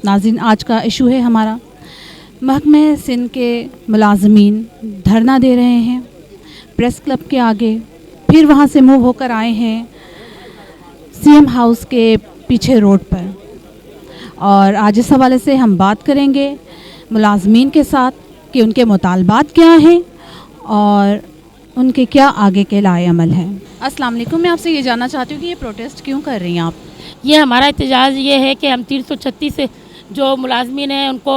नाज़रीन, आज का इशू है हमारा, महकमे सिंध के मुलाजमीन धरना दे रहे हैं प्रेस क्लब के आगे, फिर वहाँ से मूव होकर आए हैं सीएम हाउस के पीछे रोड पर। और आज इस हवाले से हम बात करेंगे मुलाजमीन के साथ कि उनके मुतालबात क्या हैं और उनके क्या आगे के लाए अमल हैं। अस्सलाम वालेकुम, मैं आपसे ये जानना चाहती हूँ कि ये प्रोटेस्ट क्यों कर रही हैं आप? ये हमारा एहतजाज ये है कि हम 336 से जो मुलाजमीन हैं उनको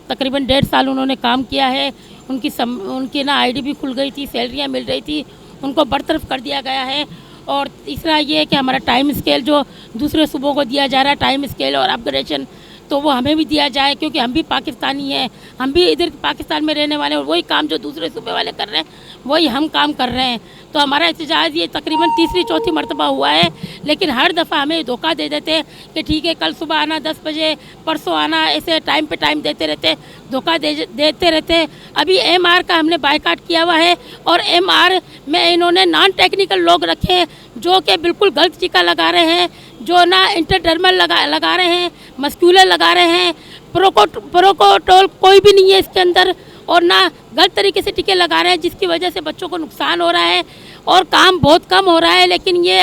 तकरीबन 1.5 साल उन्होंने काम किया है, उनकी ना आईडी भी खुल गई थी, सैलरियाँ मिल रही थी, उनको बरतरफ कर दिया गया है। और तीसरा ये है कि हमारा टाइम स्केल जो दूसरे सूबों को दिया जा रहा है, टाइम स्केल और अपग्रेडेशन, तो वो हमें भी दिया जाए, क्योंकि हम भी पाकिस्तानी हैं, हम भी इधर पाकिस्तान में रहने वाले हैं और वही काम जो दूसरे सूबे वाले कर रहे हैं वही हम काम कर रहे हैं। तो हमारा एहतजाज ये तकरीबन तीसरी चौथी मरतबा हुआ है, लेकिन हर दफ़ा हमें धोखा दे देते हैं कि ठीक है कल सुबह आना 10 बजे, परसों आना, ऐसे टाइम पे टाइम देते रहते, धोखा देते रहते। अभी MR का हमने बायकाट किया हुआ है और MR में इन्होंने नॉन टेक्निकल लोग रखे हैं जो कि बिल्कुल गलत टीका लगा रहे हैं, जो ना इंटरडर्मल लगा रहे हैं, मस्क्यूलर लगा रहे हैं, प्रोकोटोल कोई भी नहीं है इसके अंदर, और ना गलत तरीके से टीके लगा रहे हैं, जिसकी वजह से बच्चों को नुकसान हो रहा है और काम बहुत कम हो रहा है। लेकिन ये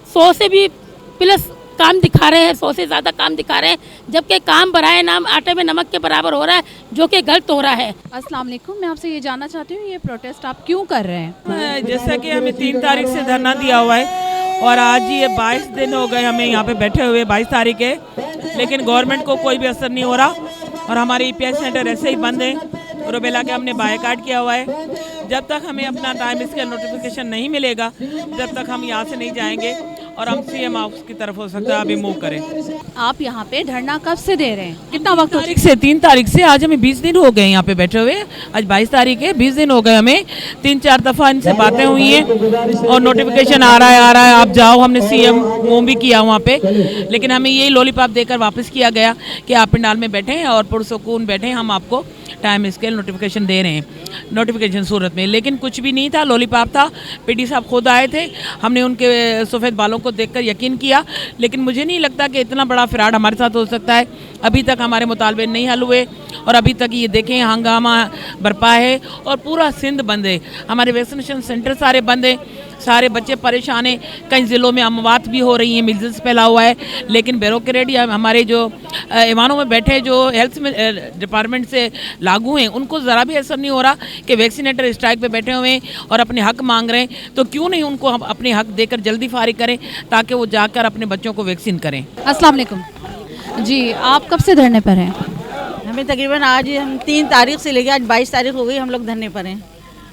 100 से भी प्लस काम दिखा रहे हैं, 100 से ज़्यादा काम दिखा रहे हैं, जबकि काम बराए नाम आटे में नमक के बराबर हो रहा है, जो कि गलत हो रहा है। अस्सलाम वालेकुम, मैं आपसे ये जानना चाहती हूँ ये प्रोटेस्ट आप क्यों कर रहे हैं? जैसा कि हमें 3 तारीख से धरना दिया हुआ है और आज ये 22 दिन हो गए हमें यहाँ पे बैठे हुए, 22 तारीख है, लेकिन गवर्नमेंट को कोई भी असर नहीं हो रहा और हमारे EPI सेंटर ऐसे ही बंद है। रुबेला के हमने बायकाट किया हुआ है। जब तक हमें अपना टाइम स्केल नोटिफिकेशन नहीं मिलेगा जब तक हम यहाँ से नहीं जाएंगे और हम CM हाउस की तरफ हो सकता है अभी मूव करें। आप यहाँ पे धरना कब से दे रहे हैं, कितना वक्त हो तारीख से 3 तारीख से आज हमें 20 दिन हो गए यहाँ पे बैठे हुए। आज 22 तारीख है, 20 दिन हो गए हमें। 3-4 दफ़ा इनसे बातें हुई हैं और नोटिफिकेशन आ रहा है, आप जाओ। हमने CM मूव भी किया वहाँ पे, लेकिन हमें यही लॉलीपॉप देकर वापस किया गया कि आप पंडाल में बैठे हैं और पुरसुकून बैठे, हम आपको टाइम स्केल नोटिफिकेशन दे रहे हैं, नोटिफिकेशन सूरत में। लेकिन कुछ भी नहीं था, लॉलीपॉप था। PD साहब खुद आए थे, हमने उनके सफ़ेद बालों को देखकर यकीन किया, लेकिन मुझे नहीं लगता कि इतना बड़ा फ्रॉड हमारे साथ हो सकता है। अभी तक हमारे मुतालबे नहीं हल हुए और अभी तक ये देखें हंगामा बरपा है और पूरा सिंध बंद है। हमारे वैक्सीनेशन सेंटर सारे बंद हैं, सारे बच्चे परेशान हैं। कई ज़िलों में अमवात भी हो रही हैं, मिल्स फैला हुआ है, लेकिन ब्यूरोक्रेट या हमारे जो ईवानों में बैठे जो हेल्थ में डिपार्टमेंट से लागू हैं उनको ज़रा भी असर नहीं हो रहा कि वैक्सीनेटर स्ट्राइक पे बैठे हुए हैं और अपने हक मांग रहे हैं। तो क्यों नहीं उनको हम अपने हक देकर जल्दी फारिग करें ताकि वो जाकर अपने बच्चों को वैक्सीन करें। अस्सलाम वालेकुम जी, आप कब से धरने पर हैं? हमें तकरीबन आज हम 3 तारीख से लेकर आज 22 तारीख हो गई हम लोग धरने पर हैं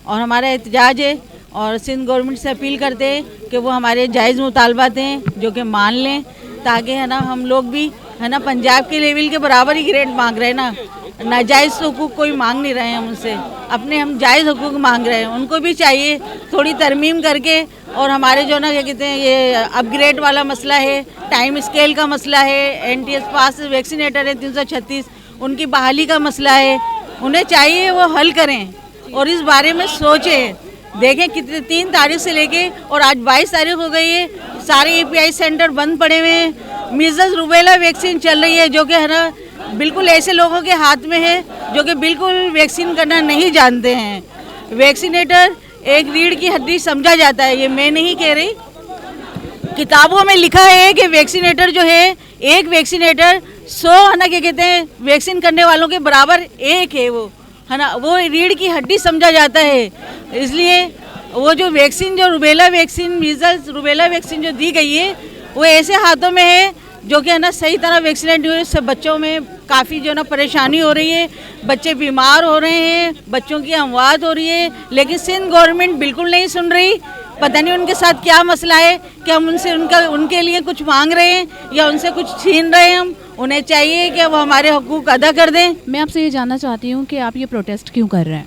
और हमारा एहतजाज है और सिंध गवर्नमेंट से अपील करते हैं कि वो हमारे जायज़ मुतालबात हैं जो कि मान लें, ताकि है ना हम लोग भी है ना पंजाब के लेवल के बराबर ही ग्रेड मांग रहे हैं ना, नाजायज़ हुकूक कोई मांग नहीं रहे हैं उनसे, अपने हम जायज़ हुकूक मांग रहे हैं। उनको भी चाहिए थोड़ी तरमीम करके, और हमारे जो ना क्या कहते हैं ये अपग्रेड वाला मसला है, टाइम स्केल का मसला है, NTS पास वैक्सीनेटर है 336, उनकी बहाली का मसला है, उन्हें चाहिए वो हल करें और इस बारे में सोचें। देखें कितने 3 तारीख से लेके और आज 22 तारीख हो गई है, सारे EPI सेंटर बंद पड़े हुए हैं। मीज़ल्स रूबेला वैक्सीन चल रही है जो कि है ना बिल्कुल ऐसे लोगों के हाथ में है जो कि बिल्कुल वैक्सीन करना नहीं जानते हैं। वैक्सीनेटर एक रीढ़ की हड्डी समझा जाता है, ये मैं नहीं कह रही, किताबों में लिखा है कि वैक्सीनेटर जो है, एक वैक्सीनेटर 100 है ना क्या कहते हैं वैक्सीन करने वालों के बराबर एक है, वो है ना, वो रीढ़ की हड्डी समझा जाता है। इसलिए वो जो वैक्सीन, जो rubella vaccine, measles rubella vaccine जो दी गई है वो ऐसे हाथों में है जो कि है ना सही तरह वैक्सीनेट हुए, उससे बच्चों में काफ़ी जो ना परेशानी हो रही है, बच्चे बीमार हो रहे हैं, बच्चों की अमवात हो रही है। लेकिन सिंध गवर्नमेंट बिल्कुल नहीं सुन रही, पता नहीं उनके साथ क्या मसला है कि हम उनसे उनके लिए कुछ मांग रहे हैं या उनसे कुछ छीन रहे हैं। हम उन्हें चाहिए कि वो हमारे हकूक़ अदा कर दें। मैं आपसे ये जानना चाहती हूँ कि आप ये प्रोटेस्ट क्यों कर रहे हैं?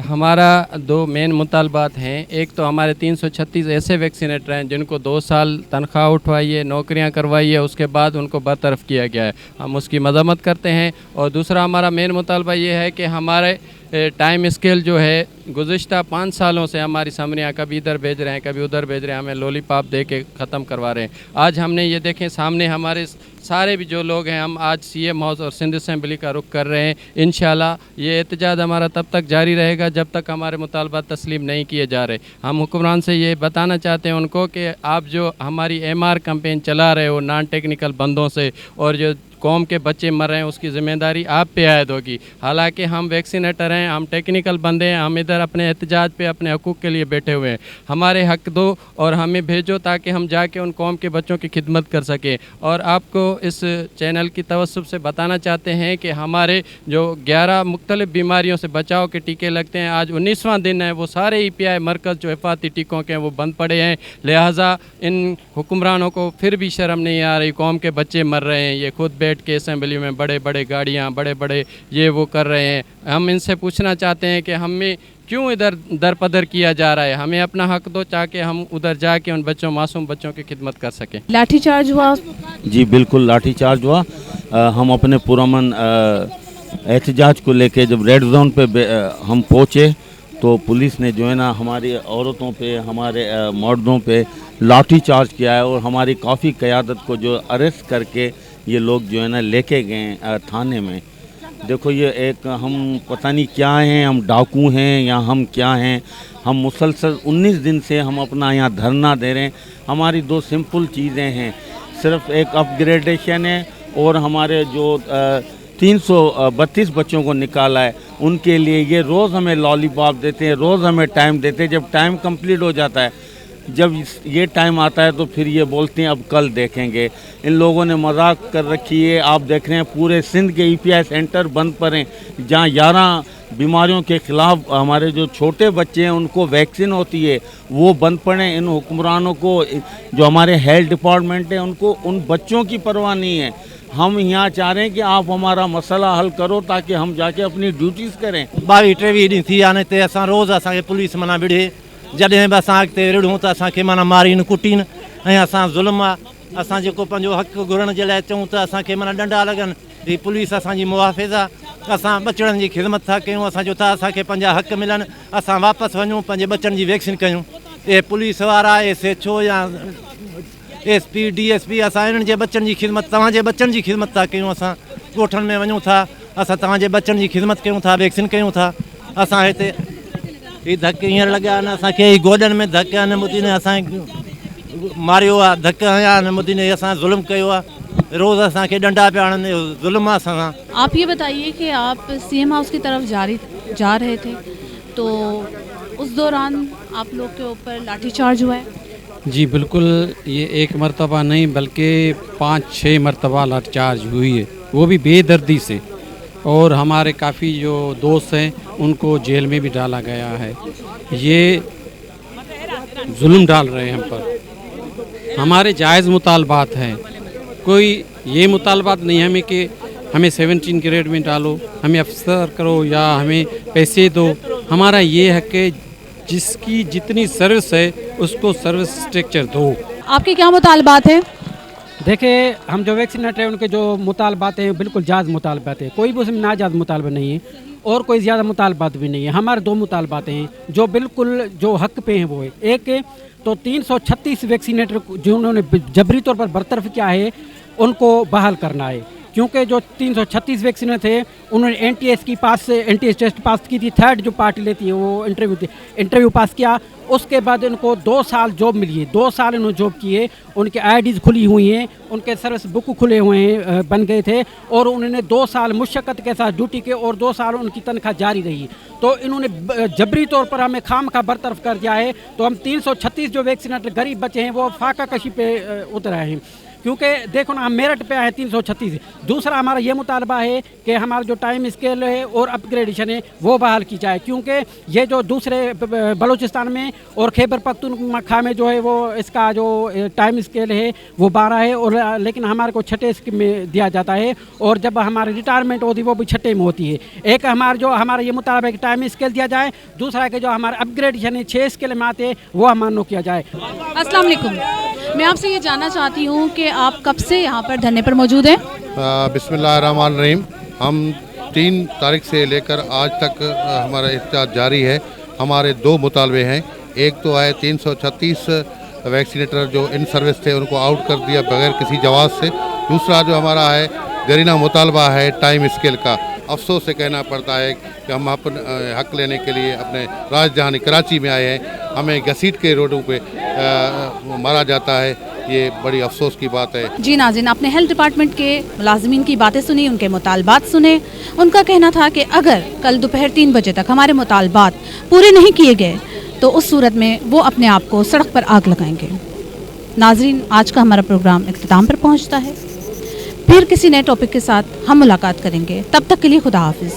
हमारा 2 मेन मुतालबात हैं। एक तो हमारे 336 ऐसे वैक्सीनेटर हैं जिनको 2 साल तनख्वाह उठवाई है, नौकरियां करवाई है, उसके बाद उनको बरतरफ किया गया है, हम उसकी मजम्मत करते हैं। और दूसरा हमारा मेन मुतालबा ये है कि हमारे टाइम स्केल जो है गुज़िश्ता 5 सालों से हमारी समरियाँ कभी इधर भेज रहे हैं, कभी उधर भेज रहे हैं, हमें लॉलीपॉप दे के ख़त्म करवा रहे हैं। आज हमने ये देखें सामने हमारे सारे भी जो लोग हैं, हम आज CM हाउस और सिंध असेंबली का रुख कर रहे हैं। इंशाल्लाह ये एहतजाज हमारा तब तक जारी रहेगा जब तक हमारे मुतालबात तस्लीम नहीं किए जा रहे। हम हुक्मरान से ये बताना चाहते हैं उनको कि आप जो हमारी MR कैंपेन चला रहे हो नॉन टेक्निकल बंदों से, और जो कौम के बच्चे मर रहे हैं उसकी ज़िम्मेदारी आप पे आयद होगी। हालांकि हम वैक्सीनेटर हैं, हम टेक्निकल बंदे हैं, हम इधर अपने एहतजाज पे अपने हकूक़ के लिए बैठे हुए हैं। हमारे हक दो और हमें भेजो ताकि हम जाके उन कौम के बच्चों की खिदमत कर सकें। और आपको इस चैनल की तवस्सुब से बताना चाहते हैं कि हमारे जो 11 मुख्तलिफ़ बीमारियों से बचाव के टीके लगते हैं, आज 19वां दिन है, वो सारे EPI मरकज़ जो हिफाती टीकों के हैं वो बंद पड़े हैं। लिहाजा इन हुक्मरानों को फिर भी शर्म नहीं आ रही, कौम के बच्चे मर रहे हैं, ये खुद बैठ के असेंबली में बड़े बड़े गाड़ियाँ बड़े बड़े ये वो कर रहे हैं। हम इनसे पूछना चाहते हैं कि हमें क्यों इधर दरपदर किया जा रहा है, हमें अपना हक दो ताकि हम उधर जाके उन बच्चों मासूम बच्चों की खिदमत कर सकें। लाठीचार्ज हुआ? जी बिल्कुल लाठीचार्ज हुआ। हम अपने पुरअमन एहतजाज को लेके जब रेड जोन पे हम पहुँचे तो पुलिस ने जो है ना हमारी औरतों पे, हमारे मर्दों पे लाठी चार्ज किया है और हमारी काफ़ी क़यादत को जो अरेस्ट करके ये लोग जो है ना लेके गए थाने में। देखो ये एक हम पता नहीं क्या हैं, हम डाकू हैं या हम क्या हैं। हम मुसलसल 19 दिन से हम अपना यहाँ धरना दे रहे हैं। हमारी 2 सिंपल चीज़ें हैं, सिर्फ एक अपग्रेडेशन है और हमारे जो 332 बच्चों को निकाला है उनके लिए ये रोज़ हमें लॉलीपॉप देते हैं, रोज़ हमें टाइम देते हैं। जब टाइम कंप्लीट हो जाता है, जब ये टाइम आता है तो फिर ये बोलते हैं अब कल देखेंगे। इन लोगों ने मजाक कर रखी है। आप देख रहे हैं पूरे सिंध के EPI सेंटर बंद पड़े, जहाँ 11 बीमारियों के ख़िलाफ़ हमारे जो छोटे बच्चे हैं उनको वैक्सीन होती है वो बंद पड़े। इन हुक्मरानों को, जो हमारे हेल्थ डिपार्टमेंट है, उनको उन बच्चों की परवाह नहीं है। हम यहाँ चाह रहे हैं कि आप हमारा मसला हल करो ताकि हम जाके अपनी ड्यूटीज़ करें। 22-23 ॾींहं थी आने ते असां रोज़ असांखे पुलिस माना विढ़े, जॾहिं बि असां अॻिते रिढ़ूं त असांखे माना मारीनि कुटीनि ऐं असां ज़ुल्म आहे। असां जेको पंहिंजो हक़ घुरण जे लाइ चऊं त असांखे माना डंडा लॻनि। हीअ पुलिस असांजी मुहाफ़िज़ आहे, असां बचड़नि जी ख़िदमत था कयूं। असांजो था असांखे पंहिंजा हक़ मिलनि, असां वापसि वञूं, पंहिंजे बचनि जी वैक्सीन कयूं। इहे पुलिस वारा SHO या SP DSP असां इन्हनि जे बचनि जी ख़िदमत, तव्हांजे बचनि जी ख़िदमत था कयूं। असां ॻोठनि में वञूं था, असां तव्हांजे बचनि जी ख़िदमत कयूं था, वैक्सीन कयूं था। असां हिते हीअ धक हींअर लॻा आहिनि, असांखे गोॾनि में धक आहिनि, मोदी ने असांखे मारियो आहे, धक हया आहिनि, मोदी ने असां ज़ुल्म कयो आहे। रोज़ असांखे डंडा पिया हणनि, ज़ुल्म आहे असां सां। आप ये बताइए कि आप CM हाउस की तरफ जा रहे थे तो उस दौरान आप लोग के ऊपर लाठीचार्ज हुआ है? जी बिल्कुल, ये एक मरतबा नहीं बल्कि 5-6 मरतबा लाठीचार्ज हुई है, वो भी बेदर्दी से। और हमारे काफ़ी जो दोस्त हैं उनको जेल में भी डाला गया है। ये जुल्म डाल रहे हैं हम पर। हमारे जायज़ मुतालबात हैं, कोई ये मुतालबात नहीं हमें कि हमें 17 ग्रेड में डालो, हमें अफसर करो या हमें पैसे दो। हमारा ये है कि जिसकी जितनी सर्विस है उसको सर्विस स्ट्रक्चर दो। आपके क्या मुतालबात हैं? देखिए, हम जो वैक्सीनेटर हैं उनके जो मुतालबात हैं बिल्कुल जायज़ मुतालबात हैं, कोई भी उसमें नाजायज़ मुतालबा नहीं है और कोई ज़्यादा मुतालबात भी नहीं है। हमारे 2 मुतालबात हैं जो बिल्कुल जो हक़ पे हैं वो है। एक तो 336 वैक्सीनेटर जो उन्होंने जबरी तौर पर बरतरफ किया है उनको बहाल करना है, क्योंकि जो 336 वैक्सीन थे उन्होंने NTS टेस्ट पास की थी। 3rd जो पार्टी लेती है वो इंटरव्यू पास किया, उसके बाद इनको 2 साल जॉब मिली है। 2 साल इन्होंने जॉब किए, उनके IDs खुली हुई हैं, उनके सर्विस बुक खुले हुए हैं, बन गए थे और उन्होंने 2 साल मुशक्क़त के साथ ड्यूटी के और 2 साल उनकी तनख्वाह जारी रही। तो इन्होंने जबरी तौर पर हमें खामखा बरतरफ कर दिया है। तो हम 336 जो वैक्सीनेटर गरीब बच्चे हैं वो फाका कशी पे उतर आए हैं, क्योंकि देखो ना हम मेरिट पे आए 336। दूसरा हमारा ये मुतालबा है कि हमारा जो टाइम स्केल है और अपग्रेडेशन है वो बहाल की जाए, क्योंकि ये जो दूसरे बलूचिस्तान में और खैबर पख्तूनख्वा में जो है वो इसका जो टाइम स्केल है वो 12 है और लेकिन हमारे को 6 में दिया जाता है और जब हमारी रिटायरमेंट होती है वो भी 6 में होती है। एक हमारा ये मुतालबा है कि टाइम स्केल दिया जाए, दूसरा कि जो हमारा अपग्रेडेशन है 6 स्केल में आते हैं वो मान्य किया जाए। अस्सलाम वालेकुम, मैं आपसे ये जानना चाहती हूँ कि आप कब से यहाँ पर धरने पर मौजूद हैं? बिस्मिल्लाहिर्रहमानिर्रहीम। हम 3 तारीख से लेकर आज तक हमारा एहतजाज जारी है। हमारे 2 मुतालबे हैं। एक तो है 336 वैक्सीनेटर जो इन सर्विस थे उनको आउट कर दिया बगैर किसी जवाब से। दूसरा जो हमारा है गरीना मुतालबा है टाइम स्केल का। अफसोस से कहना पड़ता है कि हम अपने हक लेने के लिए अपने राजधानी कराची में आए हैं, हमें घसीट के रोडों पे मारा जाता है। ये बड़ी अफसोस की बात है। जी नाज़रीन, आपने हेल्थ डिपार्टमेंट के मुलाजमीन की बातें सुनी, उनके मुतालबात सुने। उनका कहना था कि अगर कल दोपहर 3 बजे तक हमारे मुतालबात पूरे नहीं किए गए तो उस सूरत में वो अपने आप को सड़क पर आग लगाएंगे। नाज़रीन, आज का हमारा प्रोग्राम इख्तिताम पर पहुंचता है। फिर किसी नए टॉपिक के साथ हम मुलाकात करेंगे। तब तक के लिए खुदा हाफिज़।